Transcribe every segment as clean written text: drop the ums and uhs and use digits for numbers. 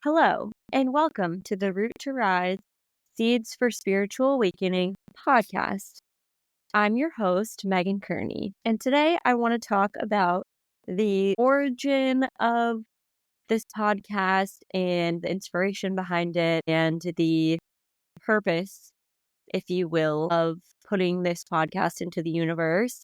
Hello, and welcome to the Root to Rise Seeds for Spiritual Awakening podcast. I'm your host, Megan Kearney, and today I want to talk about the origin of this podcast and the inspiration behind it and the purpose, if you will, of putting this podcast into the universe.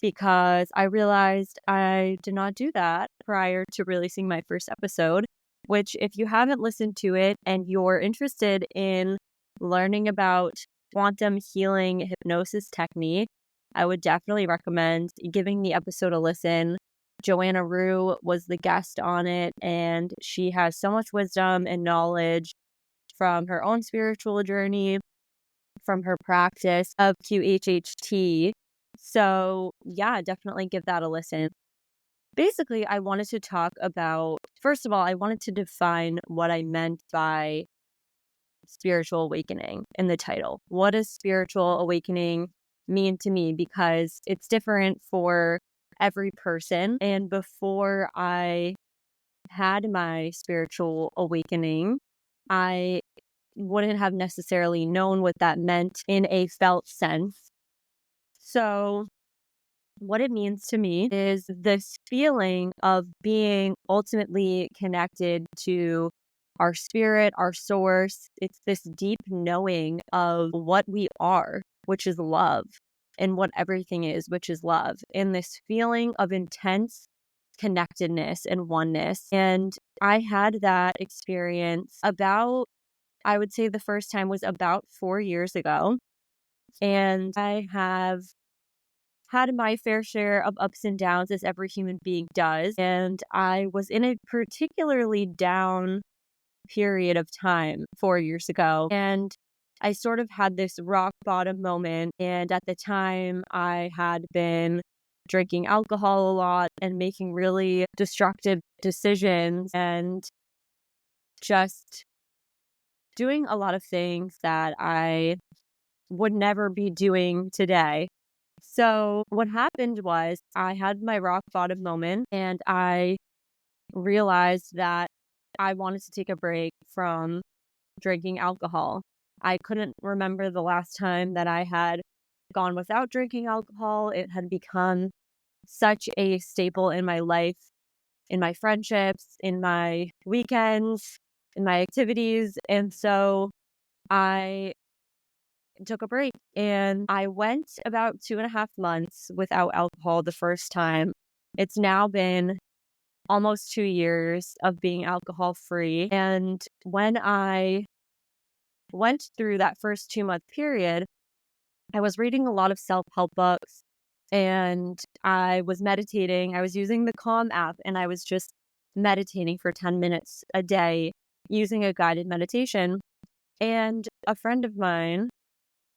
Because I realized I did not do that prior to releasing my first episode, which if you haven't listened to it and you're interested in learning about quantum healing hypnosis technique, I would definitely recommend giving the episode a listen. Joanna Rue was the guest on it, and she has so much wisdom and knowledge from her own spiritual journey, from her practice of QHHT. So yeah, definitely give that a listen. Basically, I wanted to talk about, first of all, I wanted to define what I meant by spiritual awakening in the title. What does spiritual awakening mean to me? Because it's different for every person. And before I had my spiritual awakening, I wouldn't have necessarily known what that meant in a felt sense. So what it means to me is this feeling of being ultimately connected to our spirit, our source. It's this deep knowing of what we are, which is love, and what everything is, which is love, and this feeling of intense connectedness and oneness. And I had that experience I would say the first time was about 4 years ago. And I have had my fair share of ups and downs as every human being does. And I was in a particularly down period of time 4 years ago. And I sort of had this rock bottom moment. And at the time, I had been drinking alcohol a lot and making really destructive decisions and just doing a lot of things that I would never be doing today. So what happened was I had my rock bottom moment and I realized that I wanted to take a break from drinking alcohol. I couldn't remember the last time that I had gone without drinking alcohol. It had become such a staple in my life, in my friendships, in my weekends, in my activities. And so I took a break and I went about 2.5 months without alcohol the first time. It's now been almost 2 years of being alcohol free. And when I went through that first 2 month period, I was reading a lot of self-help books and I was meditating. I was using the Calm app and I was just meditating for 10 minutes a day using a guided meditation. And a friend of mine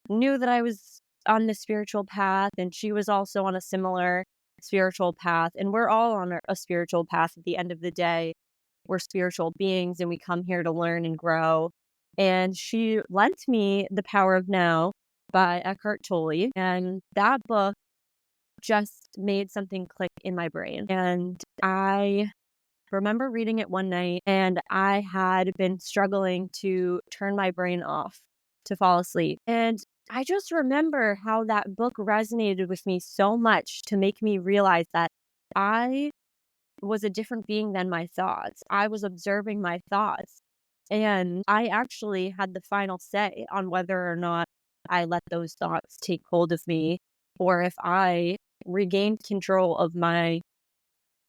knew that I was on the spiritual path and she was also on a similar spiritual path. And we're all on a spiritual path at the end of the day. We're spiritual beings and we come here to learn and grow. And she lent me The Power of Now by Eckhart Tolle. And that book just made something click in my brain. And I remember reading it one night and I had been struggling to turn my brain off to fall asleep. And I just remember how that book resonated with me so much to make me realize that I was a different being than my thoughts. I was observing my thoughts. And I actually had the final say on whether or not I let those thoughts take hold of me or if I regained control of my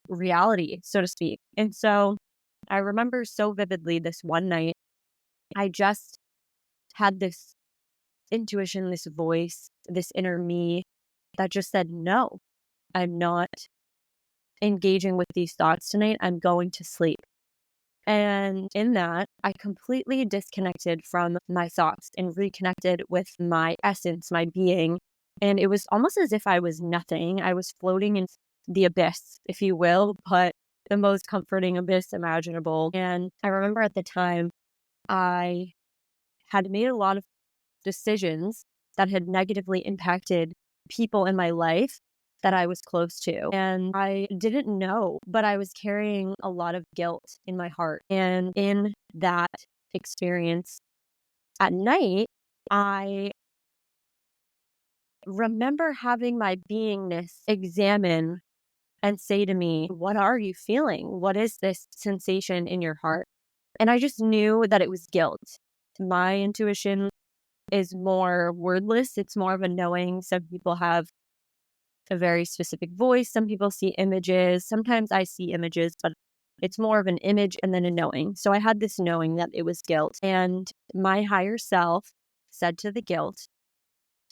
reality, so to speak. And so I remember so vividly this one night, I just had this intuition, this voice, this inner me that just said, no, I'm not engaging with these thoughts tonight. I'm going to sleep. And in that, I completely disconnected from my thoughts and reconnected with my essence, my being. And it was almost as if I was nothing. I was floating in the abyss, if you will, but the most comforting abyss imaginable. And I remember at the time, I had made a lot of decisions that had negatively impacted people in my life. that I was close to. And I didn't know, but I was carrying a lot of guilt in my heart. And in that experience at night, I remember having my beingness examine and say to me, "What are you feeling? What is this sensation in your heart?" And I just knew that it was guilt. My intuition is more wordless, it's more of a knowing. Some people have a very specific voice, some people see images. Sometimes I see images, but it's more of an image and then a knowing. So I had this knowing that it was guilt. And my higher self said to the guilt,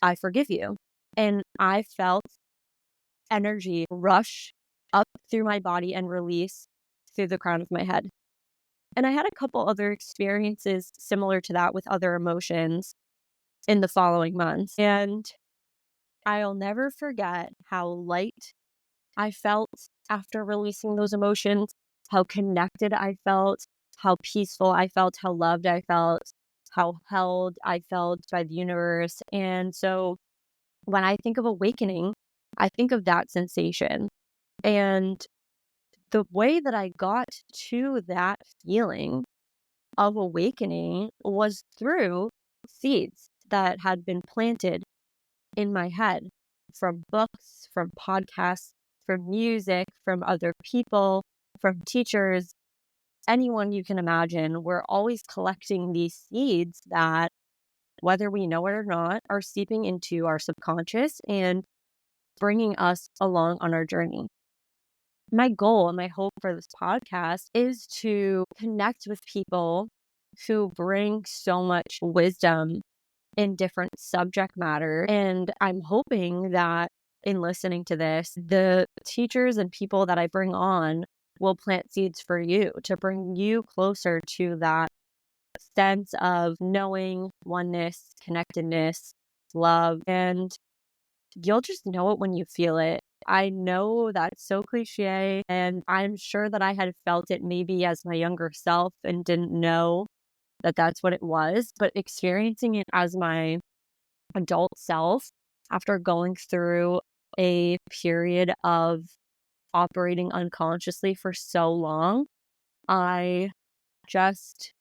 "I forgive you." And I felt energy rush up through my body and release through the crown of my head. And I had a couple other experiences similar to that with other emotions in the following months. And I'll never forget how light I felt after releasing those emotions, how connected I felt, how peaceful I felt, how loved I felt, how held I felt by the universe. And so when I think of awakening, I think of that sensation. And the way that I got to that feeling of awakening was through seeds that had been planted in my head from books, from podcasts, from music, from other people, from teachers, anyone you can imagine. We're always collecting these seeds that, whether we know it or not, are seeping into our subconscious and bringing us along on our journey. My goal and my hope for this podcast is to connect with people who bring so much wisdom in different subject matter. And I'm hoping that in listening to this, the teachers and people that I bring on will plant seeds for you to bring you closer to that sense of knowing, oneness, connectedness, love, and you'll just know it when you feel it. I know that's so cliche, and I'm sure that I had felt it maybe as my younger self and didn't know that that's what it was, but experiencing it as my adult self after going through a period of operating unconsciously for so long, I just,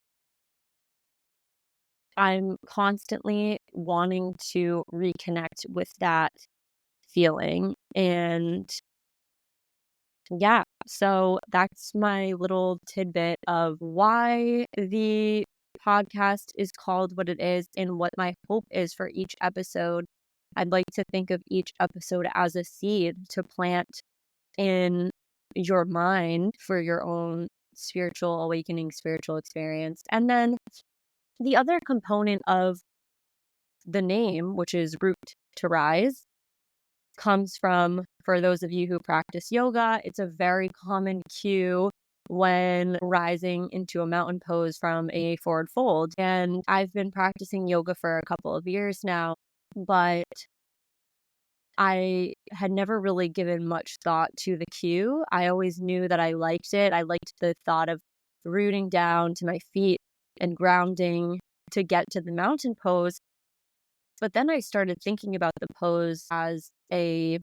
I'm constantly wanting to reconnect with that feeling. And yeah, so that's my little tidbit of why the podcast is called what it is and what my hope is for each episode. I'd like to think of each episode as a seed to plant in your mind for your own spiritual awakening, spiritual experience. And then the other component of the name, which is root to rise, comes from, for those of you who practice yoga, it's a very common cue when rising into a mountain pose from a forward fold. And I've been practicing yoga for a couple of years now, but I had never really given much thought to the cue. I always knew that I liked it. I liked the thought of rooting down to my feet and grounding to get to the mountain pose. But then I started thinking about the pose as a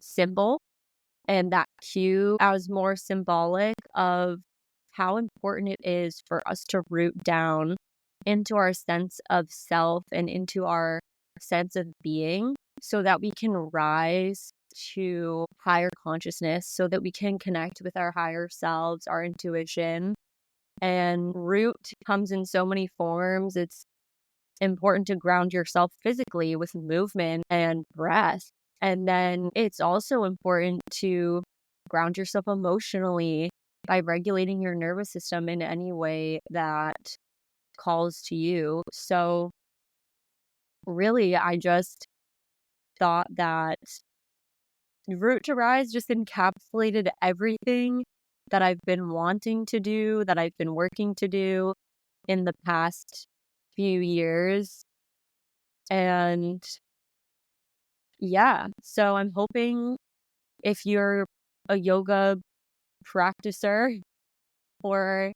symbol and that cue as more symbolic of how important it is for us to root down into our sense of self and into our sense of being so that we can rise to higher consciousness, so that we can connect with our higher selves, our intuition. And root comes in so many forms. It's important to ground yourself physically with movement and breath. And then it's also important to ground yourself emotionally by regulating your nervous system in any way that calls to you. So, really, I just thought that Root to Rise just encapsulated everything that I've been wanting to do, that I've been working to do in the past few years. And yeah, so I'm hoping if you're a yoga practicer, or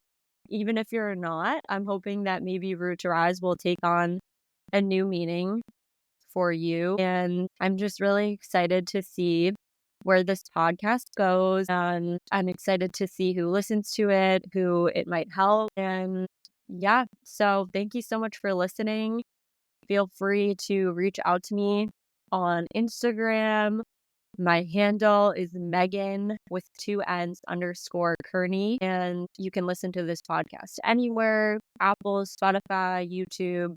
even if you're not, I'm hoping that maybe Root to Rise will take on a new meaning for you. And I'm just really excited to see where this podcast goes. And I'm excited to see who listens to it, who it might help. And yeah, so thank you so much for listening. Feel free to reach out to me on Instagram. My handle is Megan with 2 N's _ Kearney. And you can listen to this podcast anywhere: Apple, Spotify, YouTube,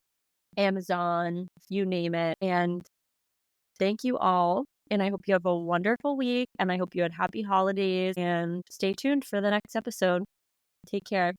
Amazon, you name it. And thank you all. And I hope you have a wonderful week. And I hope you had happy holidays. And stay tuned for the next episode. Take care.